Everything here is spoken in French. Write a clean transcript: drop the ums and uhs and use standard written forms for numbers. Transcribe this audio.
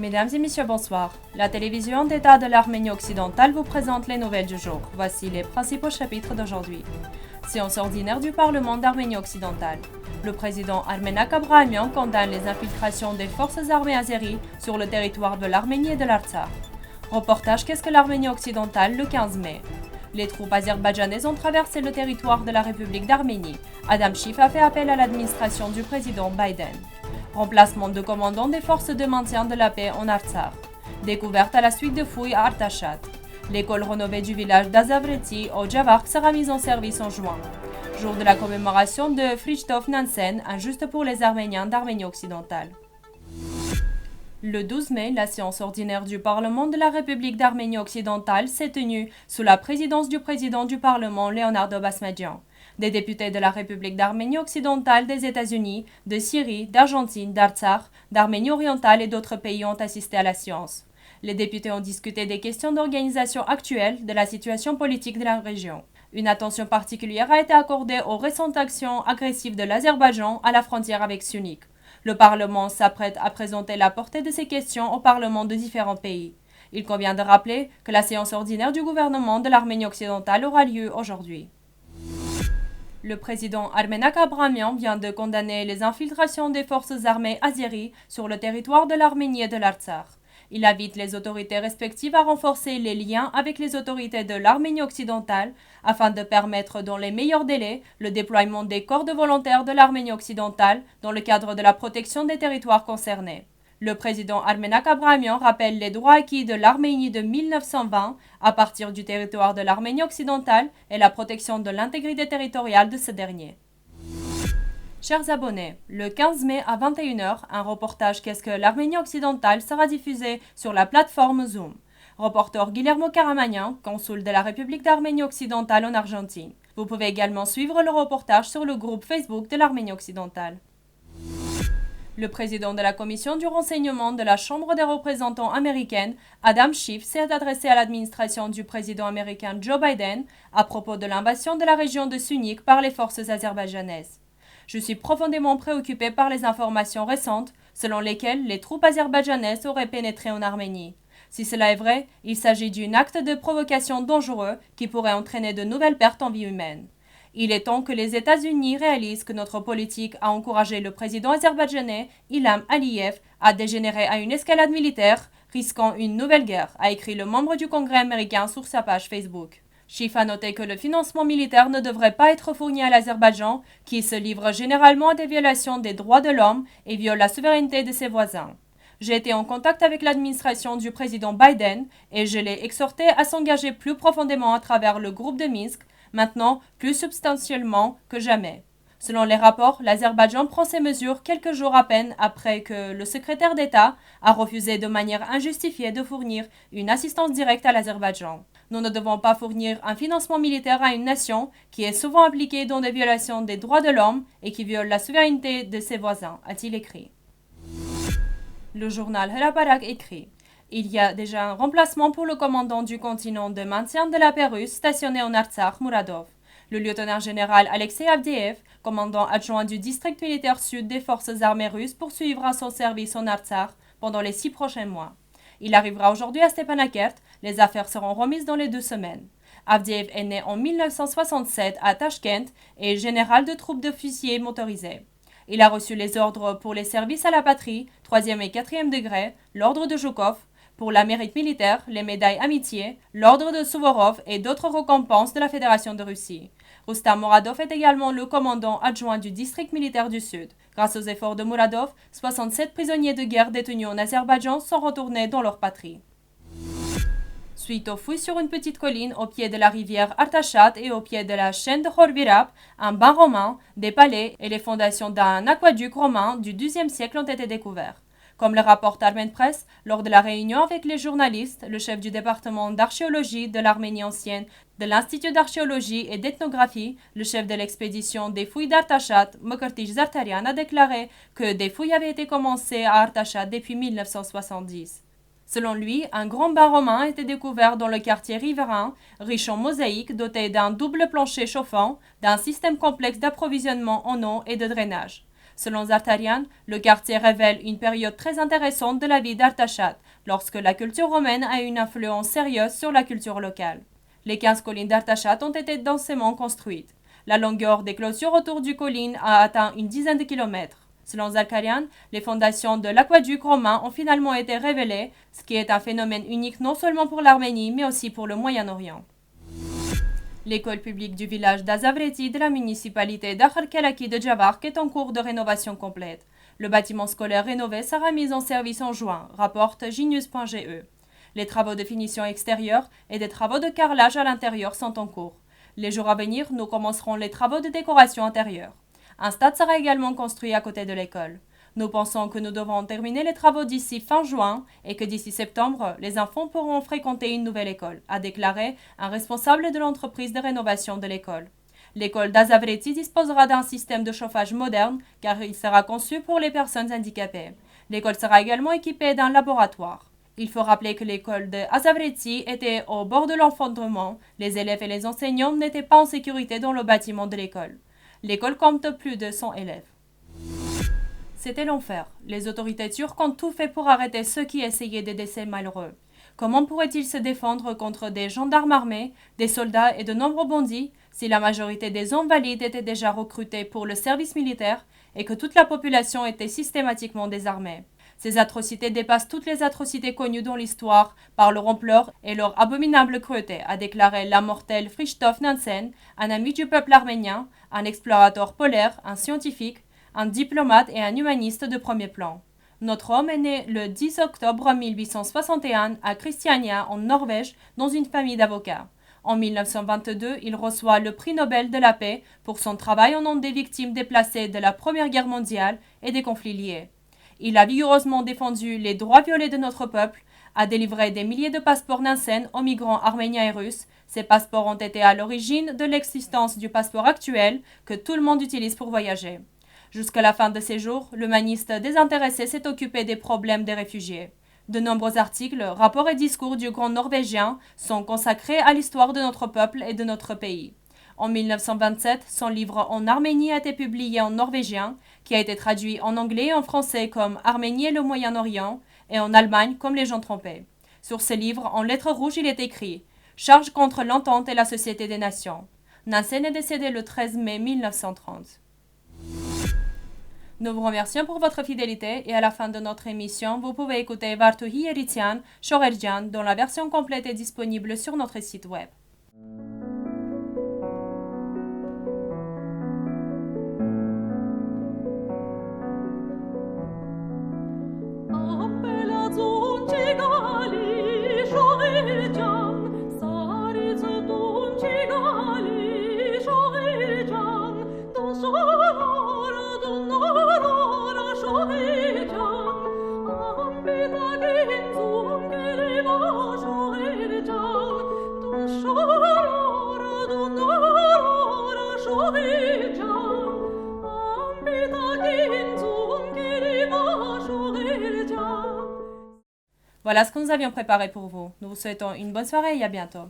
Mesdames et messieurs, bonsoir. La télévision d'État de l'Arménie occidentale vous présente les nouvelles du jour. Voici les principaux chapitres d'aujourd'hui. Séance ordinaire du Parlement d'Arménie occidentale. Le président Armenak Abrahamian condamne les infiltrations des forces armées azéries sur le territoire de l'Arménie et de l'Artsakh. Reportage Qu'est-ce que l'Arménie occidentale le 15 mai. Les troupes azerbaïdjanaises ont traversé le territoire de la République d'Arménie. Adam Schiff a fait appel à l'administration du président Biden. Remplacement de commandant des forces de maintien de la paix en Artsakh. Découverte à la suite de fouilles à Artashat. L'école rénovée du village d'Azavreti au Javark sera mise en service en juin. Jour de la commémoration de Fridtjof Nansen, injuste pour les Arméniens d'Arménie occidentale. Le 12 mai, la séance ordinaire du Parlement de la République d'Arménie occidentale s'est tenue sous la présidence du président du Parlement, Leonardo Basmadian. Des députés de la République d'Arménie occidentale, des États-Unis, de Syrie, d'Argentine, d'Artsakh, d'Arménie orientale et d'autres pays ont assisté à la séance. Les députés ont discuté des questions d'organisation actuelle de la situation politique de la région. Une attention particulière a été accordée aux récentes actions agressives de l'Azerbaïdjan à la frontière avec Syunik. Le Parlement s'apprête à présenter la portée de ces questions au Parlement de différents pays. Il convient de rappeler que la séance ordinaire du gouvernement de l'Arménie occidentale aura lieu aujourd'hui. Le président Armenak Abrahamian vient de condamner les infiltrations des forces armées azéries sur le territoire de l'Arménie et de l'Artsakh. Il invite les autorités respectives à renforcer les liens avec les autorités de l'Arménie occidentale afin de permettre dans les meilleurs délais le déploiement des corps de volontaires de l'Arménie occidentale dans le cadre de la protection des territoires concernés. Le président Armenak Abrahamian rappelle les droits acquis de l'Arménie de 1920 à partir du territoire de l'Arménie occidentale et la protection de l'intégrité territoriale de ce dernier. Chers abonnés, le 15 mai à 21h, un reportage Qu'est-ce que l'Arménie occidentale sera diffusé sur la plateforme Zoom. Reporter Guillermo Caramagnan, consul de la République d'Arménie occidentale en Argentine. Vous pouvez également suivre le reportage sur le groupe Facebook de l'Arménie occidentale. Le président de la commission du renseignement de la Chambre des représentants américaine, Adam Schiff, s'est adressé à l'administration du président américain Joe Biden à propos de l'invasion de la région de Syunik par les forces azerbaïdjanaises. Je suis profondément préoccupé par les informations récentes selon lesquelles les troupes azerbaïdjanaises auraient pénétré en Arménie. Si cela est vrai, il s'agit d'un acte de provocation dangereux qui pourrait entraîner de nouvelles pertes en vie humaine. Il est temps que les États-Unis réalisent que notre politique a encouragé le président azerbaïdjanais Ilham Aliyev à dégénérer à une escalade militaire, risquant une nouvelle guerre, a écrit le membre du Congrès américain sur sa page Facebook. Schiff a noté que le financement militaire ne devrait pas être fourni à l'Azerbaïdjan, qui se livre généralement à des violations des droits de l'homme et viole la souveraineté de ses voisins. J'ai été en contact avec l'administration du président Biden et je l'ai exhorté à s'engager plus profondément à travers le groupe de Minsk, maintenant plus substantiellement que jamais. Selon les rapports, l'Azerbaïdjan prend ces mesures quelques jours à peine après que le secrétaire d'État a refusé de manière injustifiée de fournir une assistance directe à l'Azerbaïdjan. Nous ne devons pas fournir un financement militaire à une nation qui est souvent impliquée dans des violations des droits de l'homme et qui viole la souveraineté de ses voisins, a-t-il écrit. Le journal Hrabarak écrit: il y a déjà un remplacement pour le commandant du continent de maintien de la paix russe stationné en Artsakh, Muradov. Le lieutenant général Alexei Avdeev, commandant adjoint du district militaire sud des forces armées russes, poursuivra son service en Artsakh pendant les 6 prochains mois. Il arrivera aujourd'hui à Stepanakert, les affaires seront remises dans les 2 semaines. Avdeev est né en 1967 à Tashkent et est général de troupes d'officiers motorisés. Il a reçu les ordres pour les services à la patrie, 3e et 4e degré, l'ordre de Joukov, pour la mérite militaire, les médailles Amitié, l'ordre de Suvorov et d'autres récompenses de la Fédération de Russie. Rustam Muradov est également le commandant adjoint du district militaire du Sud. Grâce aux efforts de Muradov, 67 prisonniers de guerre détenus en Azerbaïdjan sont retournés dans leur patrie. Suite aux fouilles sur une petite colline au pied de la rivière Artashat et au pied de la chaîne de Khorvirap, un bain romain, des palais et les fondations d'un aqueduc romain du XIIe siècle ont été découverts. Comme le rapporte Armen Press, lors de la réunion avec les journalistes, le chef du département d'archéologie de l'Arménie ancienne, de l'Institut d'archéologie et d'ethnographie, le chef de l'expédition des fouilles d'Artashat, Mokortish Zartarian, a déclaré que des fouilles avaient été commencées à Artashat depuis 1970. Selon lui, un grand bain romain a été découvert dans le quartier riverain, riche en mosaïques, doté d'un double plancher chauffant, d'un système complexe d'approvisionnement en eau et de drainage. Selon Zartarian, le quartier révèle une période très intéressante de la vie d'Artachat, lorsque la culture romaine a eu une influence sérieuse sur la culture locale. Les 15 collines d'Artachat ont été densément construites. La longueur des clôtures autour du colline a atteint une dizaine de kilomètres. Selon Zarkarian, les fondations de l'aqueduc romain ont finalement été révélées, ce qui est un phénomène unique non seulement pour l'Arménie, mais aussi pour le Moyen-Orient. L'école publique du village d'Azavreti de la municipalité d'Akhalkalaki de Javark est en cours de rénovation complète. Le bâtiment scolaire rénové sera mis en service en juin, rapporte genius.ge. Les travaux de finition extérieure et des travaux de carrelage à l'intérieur sont en cours. Les jours à venir, nous commencerons les travaux de décoration intérieure. Un stade sera également construit à côté de l'école. Nous pensons que nous devrons terminer les travaux d'ici fin juin et que d'ici septembre, les enfants pourront fréquenter une nouvelle école, a déclaré un responsable de l'entreprise de rénovation de l'école. L'école d'Azavreti disposera d'un système de chauffage moderne car il sera conçu pour les personnes handicapées. L'école sera également équipée d'un laboratoire. Il faut rappeler que l'école d'Azavreti était au bord de l'effondrement. Les élèves et les enseignants n'étaient pas en sécurité dans le bâtiment de l'école. L'école compte plus de 100 élèves. C'était l'enfer. Les autorités turques ont tout fait pour arrêter ceux qui essayaient d'aider ces malheureux. Comment pourraient-ils se défendre contre des gendarmes armés, des soldats et de nombreux bandits si la majorité des hommes valides étaient déjà recrutés pour le service militaire et que toute la population était systématiquement désarmée? Ces atrocités dépassent toutes les atrocités connues dans l'histoire par leur ampleur et leur abominable cruauté, a déclaré l'immortel Fridtjof Nansen, un ami du peuple arménien, un explorateur polaire, un scientifique, un diplomate et un humaniste de premier plan. Notre homme est né le 10 octobre 1861 à Christiania, en Norvège, dans une famille d'avocats. En 1922, il reçoit le prix Nobel de la paix pour son travail en nom des victimes déplacées de la Première Guerre mondiale et des conflits liés. Il a vigoureusement défendu les droits violés de notre peuple, a délivré des milliers de passeports Nansen aux migrants arméniens et russes. Ces passeports ont été à l'origine de l'existence du passeport actuel que tout le monde utilise pour voyager. Jusqu'à la fin de ses jours, l'humaniste désintéressé s'est occupé des problèmes des réfugiés. De nombreux articles, rapports et discours du grand norvégien sont consacrés à l'histoire de notre peuple et de notre pays. En 1927, son livre En Arménie a été publié en norvégien, qui a été traduit en anglais et en français comme Arménie et le Moyen-Orient, et en Allemagne comme Les gens trompés. Sur ce livre, en lettres rouges, il est écrit « Charge contre l'entente et la société des nations ». Nansen est décédé le 13 mai 1930. Nous vous remercions pour votre fidélité et à la fin de notre émission, vous pouvez écouter Vartuhi Erityan Shorerjan dont la version complète est disponible sur notre site web. Voilà ce que nous avions préparé pour vous. Nous vous souhaitons une bonne soirée et à bientôt.